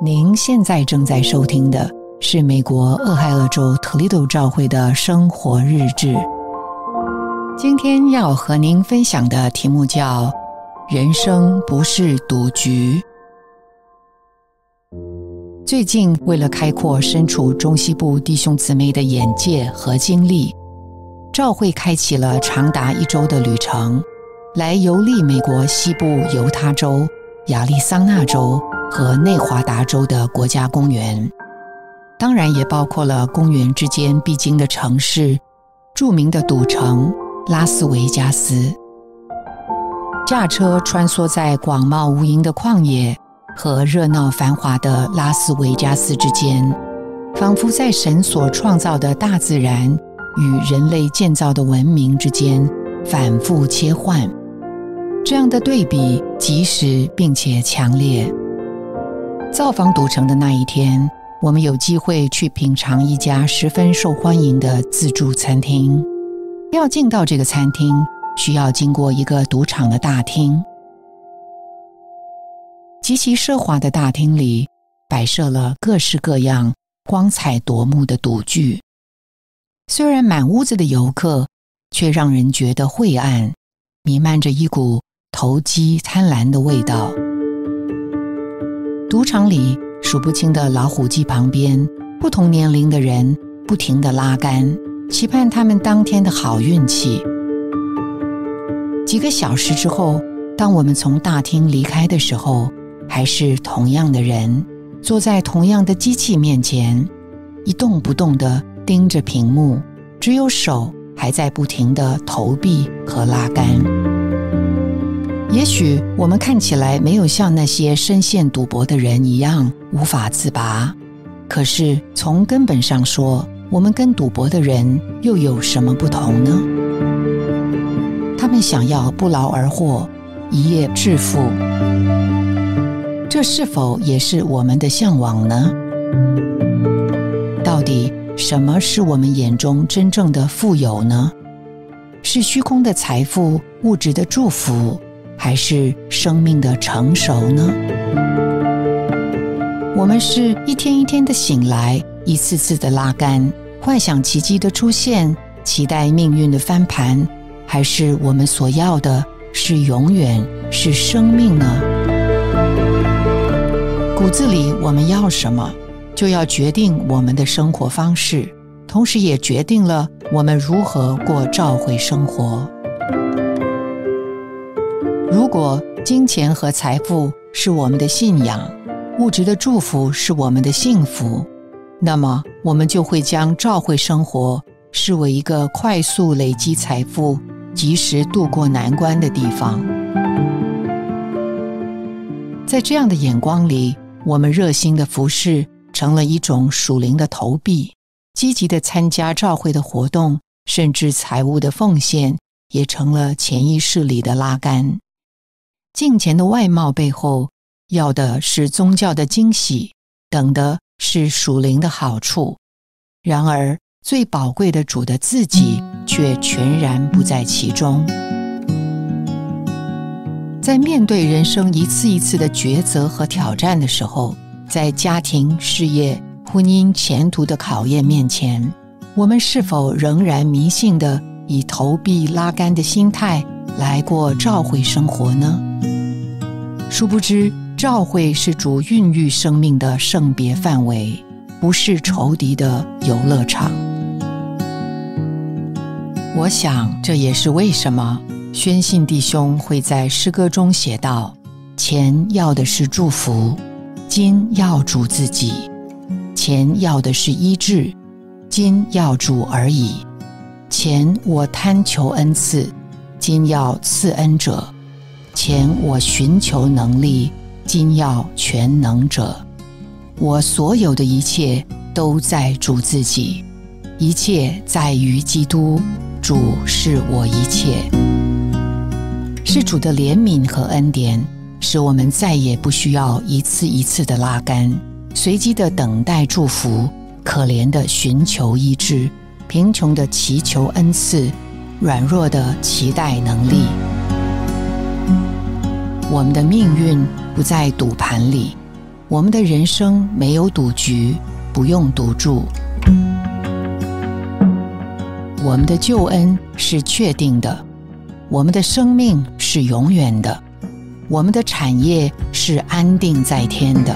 您现在正在收听的是美国俄亥俄州托利多教会的生活日志。今天要和您分享的题目叫人生不是赌局。最近为了开阔身处中西部弟兄姊妹的眼界和经历，教会开启了长达1周的旅程，来游历美国西部犹他州、亚利桑那州和内华达州的国家公园，当然也包括了公园之间必经的城市，著名的赌城拉斯维加斯。驾车穿梭在广袤无垠的旷野和热闹繁华的拉斯维加斯之间，仿佛在神所创造的大自然与人类建造的文明之间反复切换。这样的对比及时并且强烈。造访赌城的那一天，我们有机会去品尝一家十分受欢迎的自助餐厅。要进到这个餐厅，需要经过一个赌场的大厅。极其奢华的大厅里摆设了各式各样光彩夺目的赌具，虽然满屋子的游客，却让人觉得晦暗，弥漫着一股投机贪婪的味道。赌场里数不清的老虎机旁边，不同年龄的人不停地拉杆，期盼他们当天的好运气。几个小时之后，当我们从大厅离开的时候，还是同样的人坐在同样的机器面前，一动不动地盯着屏幕，只有手还在不停地投币和拉杆。也许我们看起来没有像那些深陷赌博的人一样无法自拔，可是从根本上说，我们跟赌博的人又有什么不同呢？他们想要不劳而获，一夜致富，这是否也是我们的向往呢？到底什么是我们眼中真正的富有呢？是虚空的财富、物质的祝福，还是生命的成熟呢？我们是一天一天的醒来，一次次的拉杆，幻想奇迹的出现，期待命运的翻盘，还是我们所要的是永远，是生命呢？骨子里我们要什么，就要决定我们的生活方式，同时也决定了我们如何过教会生活。如果金钱和财富是我们的信仰，物质的祝福是我们的幸福，那么我们就会将教会生活视为一个快速累积财富、及时度过难关的地方。在这样的眼光里，我们热心的服事成了一种属灵的投币，积极的参加教会的活动，甚至财务的奉献也成了潜意识里的拉杆。金钱的外貌背后，要的是宗教的惊喜，等的是属灵的好处。然而，最宝贵的主的自己却全然不在其中。在面对人生一次一次的抉择和挑战的时候，在家庭、事业、婚姻、前途的考验面前，我们是否仍然迷信地以投币拉杆的心态来过教会生活呢？殊不知，教会是主孕育生命的圣别范围，不是仇敌的游乐场。我想这也是为什么宣信弟兄会在诗歌中写道：钱要的是祝福，金要主自己；钱要的是医治，金要主而已；钱我贪求恩赐，金要赐恩者；钱我寻求能力，金要全能者。我所有的一切都在主自己，一切在于基督，主是我一切。是主的怜悯和恩典，使我们再也不需要一次一次的拉杆，随机的等待祝福，可怜的寻求医治，贫穷的祈求恩赐，软弱的期待能力。我们的命运不在赌盘里，我们的人生没有赌局，不用赌注。我们的救恩是确定的，我们的生命是永远的，我们的产业是安定在天的。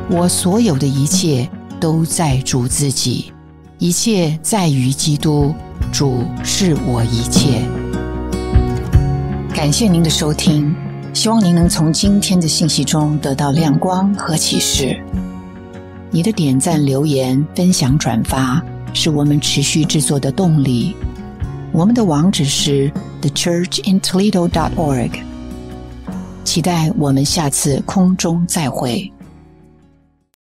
我所有的一切都在主自己，一切在于基督，主是我一切。感谢您的收听，希望您能从今天的信息中得到亮光和启示。你的点赞、留言、分享、转发是我们持续制作的动力。我们的网址是 thechurchintoledo.org。期待我们下次空中再会。